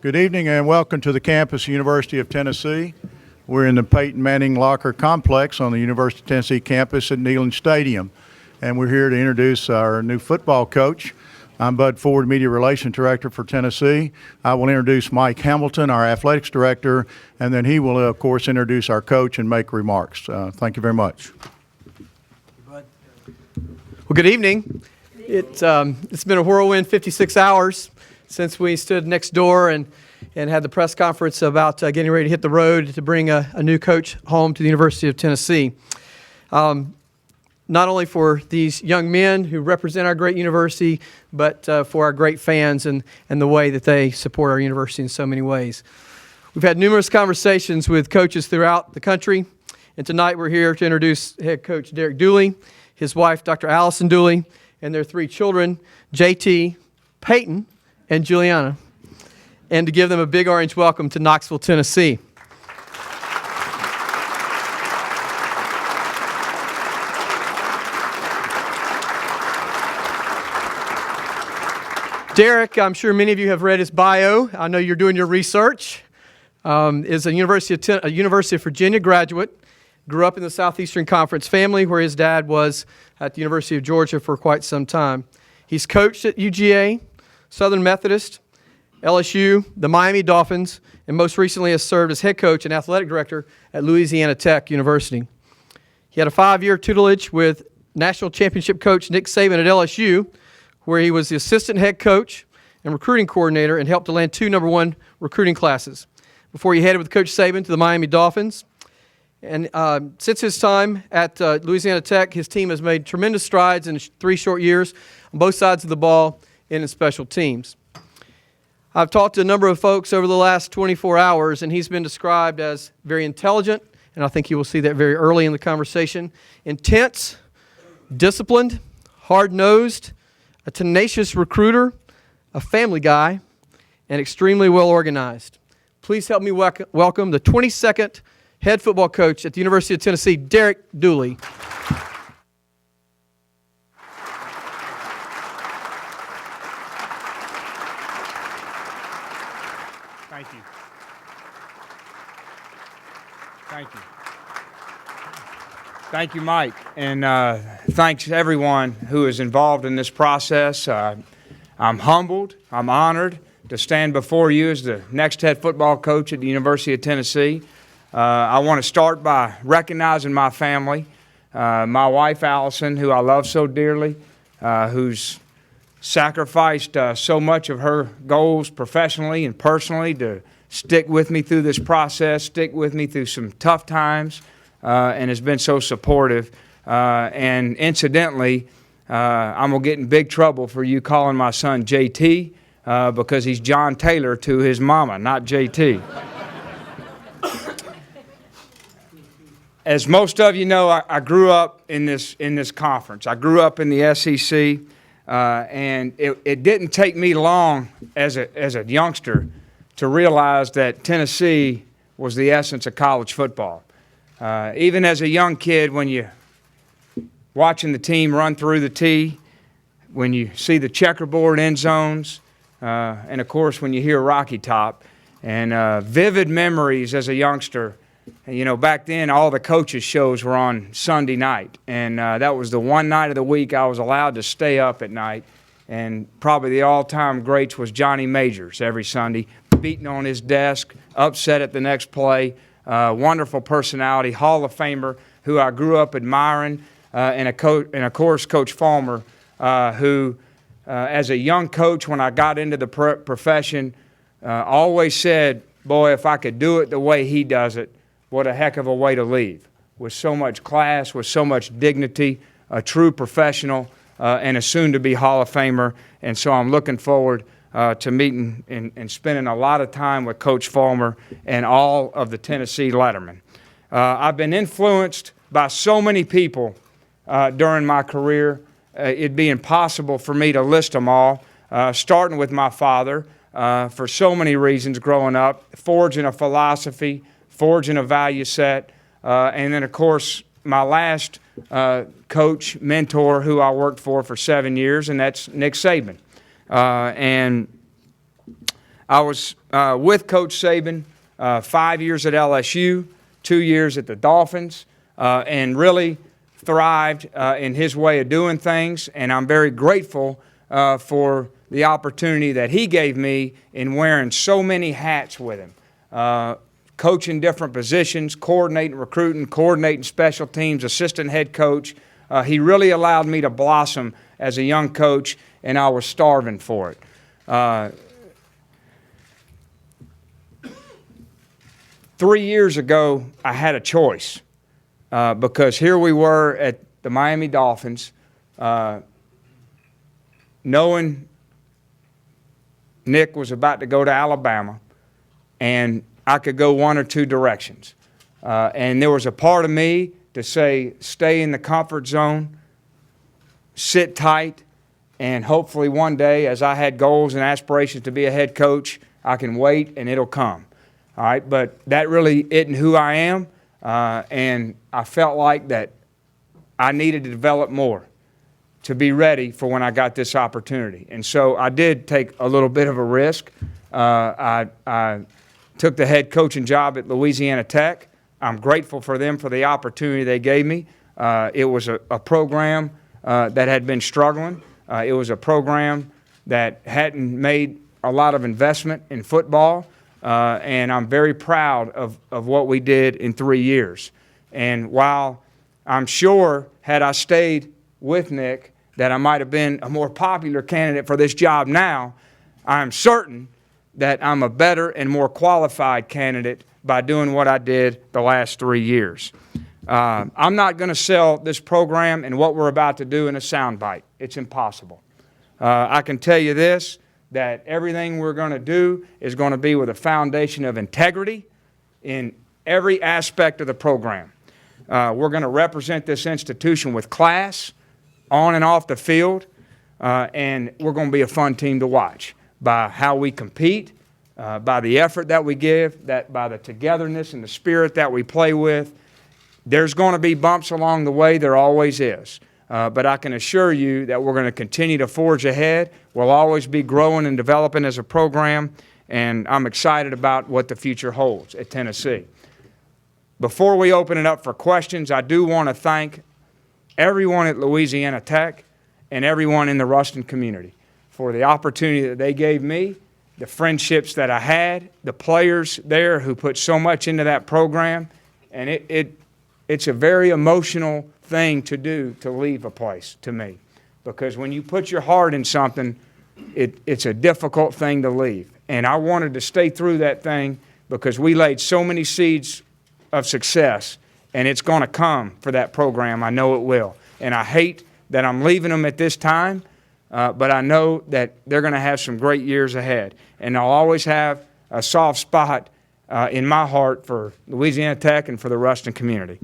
Good evening and welcome to the campus, University of Tennessee. We're in the Peyton Manning Locker Complex on the University of Tennessee campus at Neyland Stadium. And we're here to introduce our new football coach. I'm Bud Ford, Media Relations Director for Tennessee. I will introduce Mike Hamilton, our Athletics Director, and then he will, of course, introduce our coach and make remarks. Thank you very much. Well, good evening. It's been a whirlwind 56 hours since we stood next door and had the press conference about getting ready to hit the road to bring a new coach home to the University of Tennessee. Not only for these young men who represent our great university, but for our great fans and the way that they support our university in so many ways. We've had numerous conversations with coaches throughout the country, and tonight we're here to introduce head coach Derek Dooley, his wife Dr. Allison Dooley, and their three children, JT, Peyton, and Juliana, and to give them a big orange welcome to Knoxville, Tennessee. Derek, I'm sure many of you have read his bio. I know you're doing your research. Is a University of Virginia graduate. Grew up in the Southeastern Conference family where his dad was at the University of Georgia for quite some time. He's coached at UGA, Southern Methodist, LSU, the Miami Dolphins, and most recently has served as head coach and athletic director at Louisiana Tech University. He had a 5-year tutelage with national championship coach Nick Saban at LSU, where he was the assistant head coach and recruiting coordinator and helped to land 2 number 1 recruiting classes before he headed with Coach Saban to the Miami Dolphins. And since his time at Louisiana Tech, his team has made tremendous strides in 3 short years on both sides of the ball and in special teams. I've talked to a number of folks over the last 24 hours, and he's been described as very intelligent, and I think you will see that very early in the conversation, intense, disciplined, hard-nosed, a tenacious recruiter, a family guy, and extremely well-organized. Please help me welcome the 22nd head football coach at the University of Tennessee, Derek Dooley. Thank you. Thank you. Thank you, Mike, and thanks to everyone who is involved in this process. I'm humbled, I'm honored to stand before you as the next head football coach at the University of Tennessee. I want to start by recognizing my family, my wife, Allison, who I love so dearly, who's sacrificed so much of her goals professionally and personally to stick with me through this process, stick with me through some tough times, and has been so supportive. And incidentally, I'm going to get in big trouble for you calling my son JT because he's John Taylor to his mama, not JT. As most of you know, I grew up in this conference. I grew up in the SEC, and it didn't take me long as a youngster to realize that Tennessee was the essence of college football. Even as a young kid, when you're watching the team run through the tee, when you see the checkerboard end zones, and of course when you hear Rocky Top, and vivid memories as a youngster. You know, back then all the coaches' shows were on Sunday night, and that was the one night of the week I was allowed to stay up at night. And probably the all-time greats was Johnny Majors every Sunday, beating on his desk, upset at the next play. Wonderful personality, Hall of Famer, who I grew up admiring, and of course Coach Fulmer, who as a young coach when I got into the profession, always said, boy, if I could do it the way he does it, what a heck of a way to leave. With so much class, with so much dignity, a true professional, and a soon-to-be Hall of Famer. And so I'm looking forward to meeting and spending a lot of time with Coach Fulmer and all of the Tennessee Lettermen. I've been influenced by so many people during my career. It'd be impossible for me to list them all, starting with my father, for so many reasons growing up, forging a philosophy, forging a value set, and then, of course, my last coach, mentor, who I worked for 7 years, and that's Nick Saban. And I was with Coach Saban 5 years at LSU, 2 years at the Dolphins, and really thrived in his way of doing things, and I'm very grateful for the opportunity that he gave me in wearing so many hats with him. Coaching different positions, coordinating recruiting, coordinating special teams, assistant head coach. He really allowed me to blossom as a young coach, and I was starving for it. 3 years ago, I had a choice because here we were at the Miami Dolphins, knowing Nick was about to go to Alabama, and I could go one or two directions. And there was a part of me to say, stay in the comfort zone, sit tight, and hopefully one day, as I had goals and aspirations to be a head coach, I can wait and it'll come. All right, but that really isn't who I am, and I felt like that I needed to develop more to be ready for when I got this opportunity. And so I did take a little bit of a risk. I took the head coaching job at Louisiana Tech. I'm grateful for them for the opportunity they gave me. It was a program that had been struggling. It was a program that hadn't made a lot of investment in football. And I'm very proud of what we did in 3 years. And while I'm sure had I stayed with Nick that I might have been a more popular candidate for this job now, I'm certain that I'm a better and more qualified candidate by doing what I did the last 3 years. I'm not going to sell this program and what we're about to do in a soundbite. It's impossible. I can tell you this, that everything we're going to do is going to be with a foundation of integrity in every aspect of the program. We're going to represent this institution with class, on and off the field, and we're going to be a fun team to watch by how we compete, by the effort that we give, by the togetherness and the spirit that we play with. There's going to be bumps along the way. There always is. But I can assure you that we're going to continue to forge ahead. We'll always be growing and developing as a program, and I'm excited about what the future holds at Tennessee. Before we open it up for questions, I do want to thank everyone at Louisiana Tech and everyone in the Ruston community for the opportunity that they gave me, the friendships that I had, the players there who put so much into that program, and it's a very emotional thing to do to leave a place, to me, because when you put your heart in something, it's a difficult thing to leave. And I wanted to stay through that thing because we laid so many seeds of success, and it's going to come for that program. I know it will. And I hate that I'm leaving them at this time, but I know that they're going to have some great years ahead. And I'll always have a soft spot in my heart for Louisiana Tech and for the Ruston community.